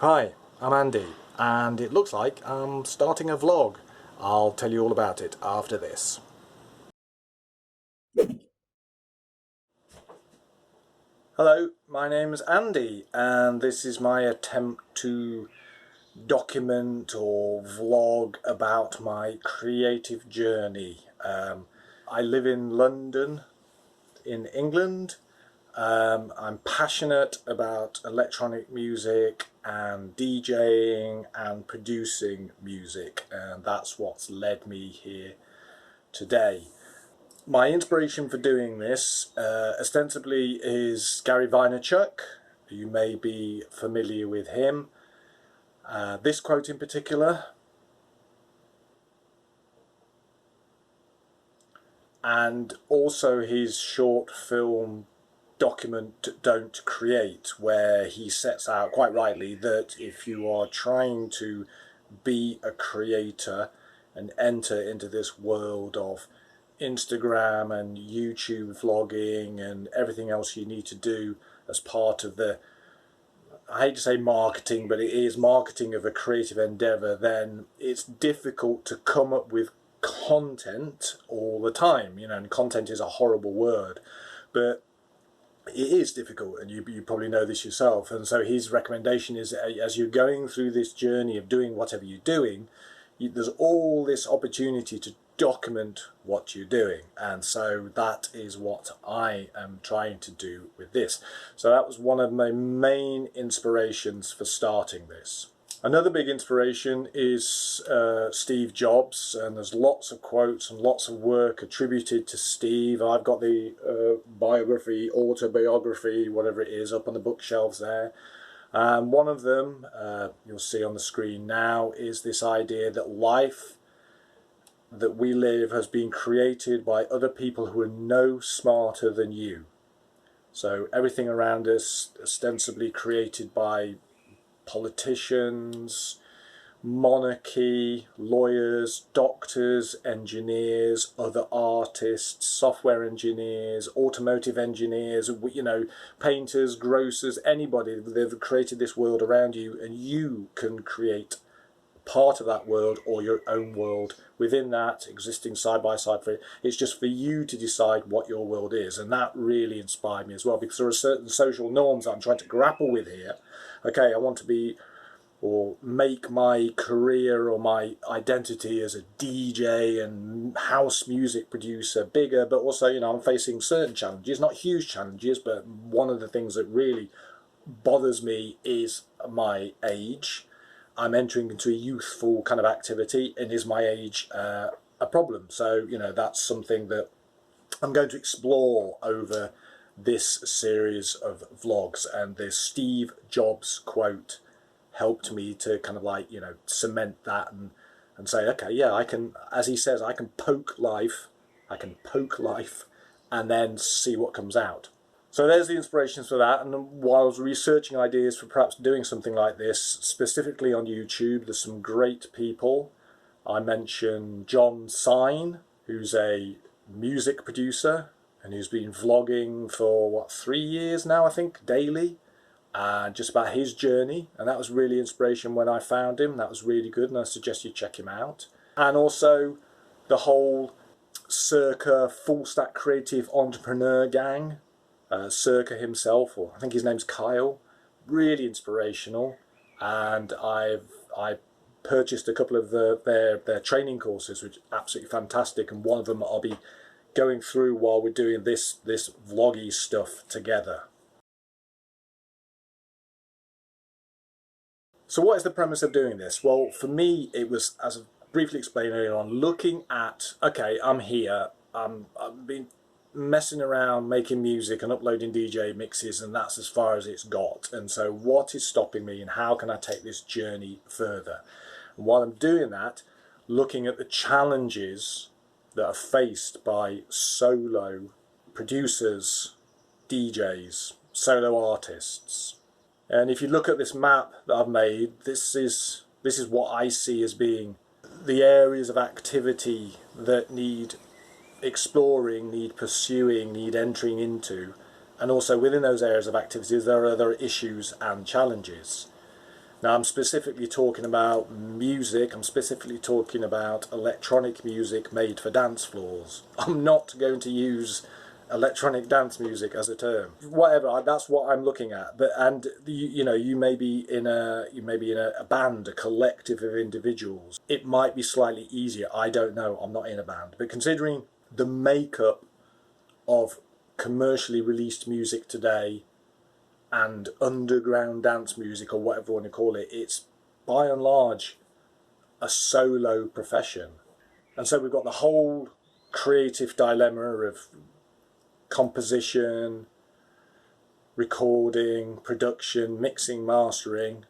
Hi, I'm Andy, and it looks like I'm starting a vlog. I'll tell you all about it after this. Hello, my name's Andy, and this is my attempt to document or vlog about my creative journey. I live in London, in England. I'm passionate about electronic music and DJing and producing music, and that's what's led me here today. My inspiration for doing this ostensibly is Gary Vaynerchuck. You may be familiar with him. This quote in particular, and also his short film document Don't Create, where he sets out quite rightly that if you are trying to be a creator and enter into this world of Instagram and YouTube vlogging and everything else you need to do as part of the, I hate to say marketing, but it is marketing of a creative endeavor, then it's difficult to come up with content all the time, and content is a horrible word, but it is difficult, and you probably know this yourself. And so his recommendation is, as you're going through this journey of doing whatever you're doing, there's all this opportunity to document what you're doing, and so that is what I am trying to do with this. So that was one of my main inspirations for starting this. Another big inspiration is Steve Jobs, and there's lots of quotes and lots of work attributed to Steve. I've got the biography, autobiography, whatever it is, up on the bookshelves there. And one of them, you'll see on the screen now, is this idea that life that we live has been created by other people who are no smarter than you. So everything around us ostensibly created by politicians, monarchy, lawyers, doctors, engineers, other artists, software engineers, automotive engineers, painters, grocers, anybody. They've created this world around you, and you can create part of that world or your own world within that, existing side by side. It's just for you to decide what your world is, and that really inspired me as well, because there are certain social norms that I'm trying to grapple with here. Okay, I want to be or make my career or my identity as a DJ and house music producer bigger, but also, I'm facing certain challenges, not huge challenges, but one of the things that really bothers me is my age. I'm entering into a youthful kind of activity, and is my age a problem? So, that's something that I'm going to explore over this series of vlogs, and this Steve Jobs quote helped me to kind of cement that and say, okay, yeah, I can, as he says, I can poke life, and then see what comes out. So there's the inspirations for that. And while I was researching ideas for perhaps doing something like this, specifically on YouTube, there's some great people. I mentioned Jone Sine, who's a music producer and who's been vlogging for 3 years now, I think, daily, just about his journey, and that was really inspiration when I found him. That was really good, and I suggest you check him out. And also the whole Circa full stack creative entrepreneur gang, Circa himself, or I think his name's Kyle, really inspirational. And I purchased a couple of their training courses, which are absolutely fantastic, and one of them I'll be going through while we're doing this vloggy stuff together. So what is the premise of doing this? Well, for me, it was, as I briefly explained earlier on, looking at, okay, I'm here, I've been messing around making music and uploading DJ mixes, and that's as far as it's got. And so what is stopping me, and how can I take this journey further? And while I'm doing that, looking at the challenges that are faced by solo producers, DJs, solo artists. And if you look at this map that I've made, this is what I see as being the areas of activity that need exploring, need pursuing, need entering into. And also within those areas of activities, there are other issues and challenges. Now I'm specifically talking about music, I'm specifically talking about electronic music made for dance floors. I'm not going to use electronic dance music as a term. Whatever, that's what I'm looking at. But you may be in a band, a collective of individuals. It might be slightly easier. I don't know. I'm not in a band. But considering the makeup of commercially released music today and underground dance music, or whatever you want to call it, it's by and large a solo profession. And so we've got the whole creative dilemma of composition, recording, production, mixing, mastering,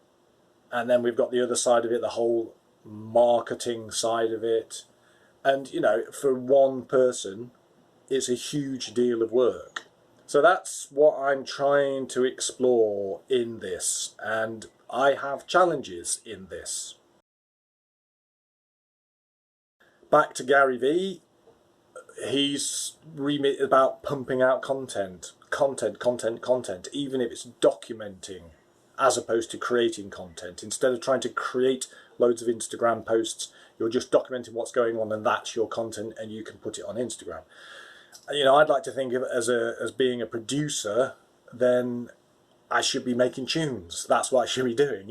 and then we've got the other side of it, the whole marketing side of it. And for one person it's a huge deal of work. So that's what I'm trying to explore in this, and I have challenges in this. Back to Gary V, he's remit about pumping out content, even if it's documenting as opposed to creating content. Instead of trying to create loads of Instagram posts, you're just documenting what's going on, and that's your content, and you can put it on Instagram. I'd like to think of it as being a producer, then I should be making tunes. That's what I should be doing.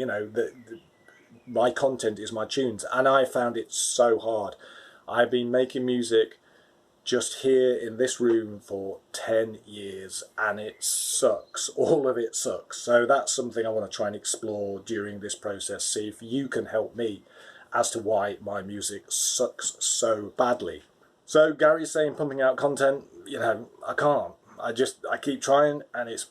My content is my tunes, and I found it so hard. I've been making music just here in this room for 10 years, and it sucks. All of it sucks. So that's something I want to try and explore during this process. See if you can help me as to why my music sucks so badly. So Gary's saying pumping out content, I can't. I keep trying and it's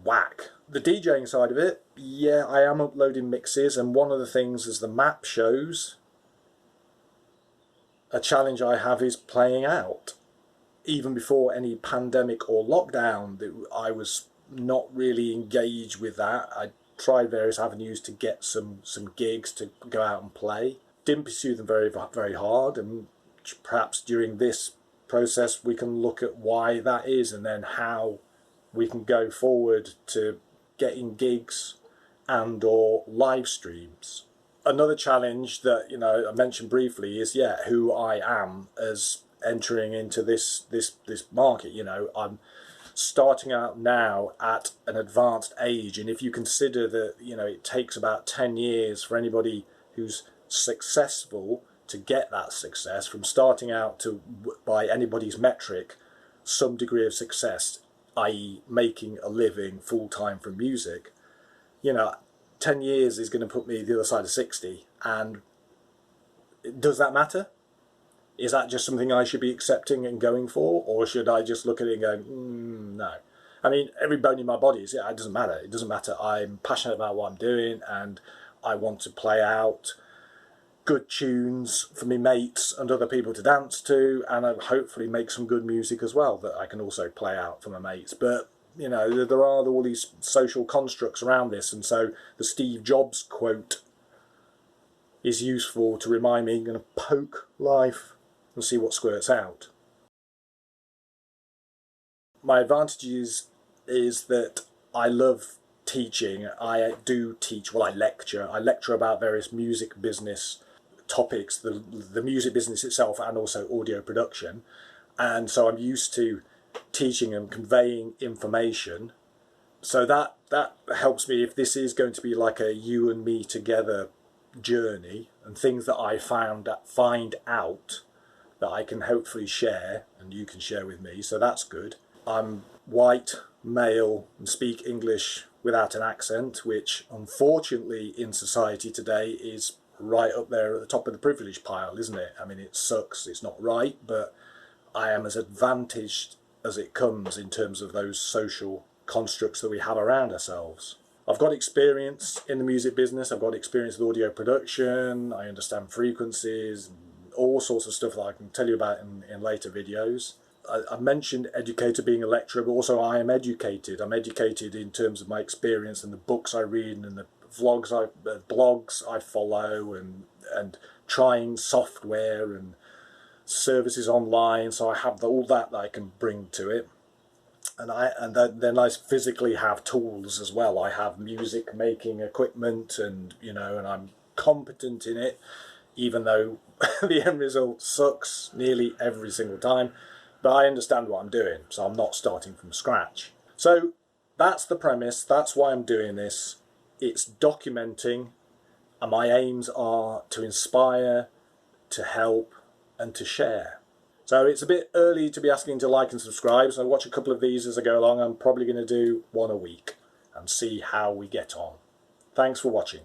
whack. The DJing side of it, yeah, I am uploading mixes, and one of the things, as the map shows, a challenge I have is playing out. Even before any pandemic or lockdown, I was not really engaged with that. I tried various avenues to get some gigs to go out and play. Didn't pursue them very, very hard, and perhaps during this process we can look at why that is, and then how we can go forward to getting gigs and or live streams. Another challenge that I mentioned briefly is who I am as entering into this market. I'm starting out now at an advanced age, and if you consider that it takes about 10 years for anybody who's successful to get that success, from starting out to, by anybody's metric, some degree of success, i.e. making a living full-time from music, 10 years is going to put me the other side of 60. And does that matter? Is that just something I should be accepting and going for, or should I just look at it and go, no? I mean, every bone in my body is, it doesn't matter. It doesn't matter. I'm passionate about what I'm doing, and I want to play out good tunes for me mates and other people to dance to, and I'll hopefully make some good music as well that I can also play out for my mates. But there are all these social constructs around this, and so the Steve Jobs quote is useful to remind me, I'm going to poke life and see what squirts out. My advantages is that I love teaching. I do teach, I lecture. I lecture about various music business topics, the music business itself, and also audio production. And so I'm used to teaching and conveying information. So that helps me if this is going to be like a you and me together journey, and things that I find out that I can hopefully share and you can share with me. So that's good. I'm white, male, and speak English without an accent, which unfortunately in society today is right up there at the top of the privilege pile, isn't it? I mean, it sucks, it's not right, but I am as advantaged as it comes in terms of those social constructs that we have around ourselves. I've got experience in the music business, I've got experience with audio production, I understand frequencies, all sorts of stuff that I can tell you about in later videos. I mentioned educator, being a lecturer, but also I am educated. I'm educated in terms of my experience and the books I read and the blogs I follow, and trying software and services online. So I have all that I can bring to it. then I physically have tools as well. I have music making equipment, and and I'm competent in it, even though the end result sucks nearly every single time. But I understand what I'm doing, so I'm not starting from scratch. So that's the premise. That's why I'm doing this. It's documenting, and my aims are to inspire, to help, and to share. So it's a bit early to be asking to like and subscribe, so watch a couple of these as I go along. I'm probably going to do one a week and see how we get on. Thanks for watching.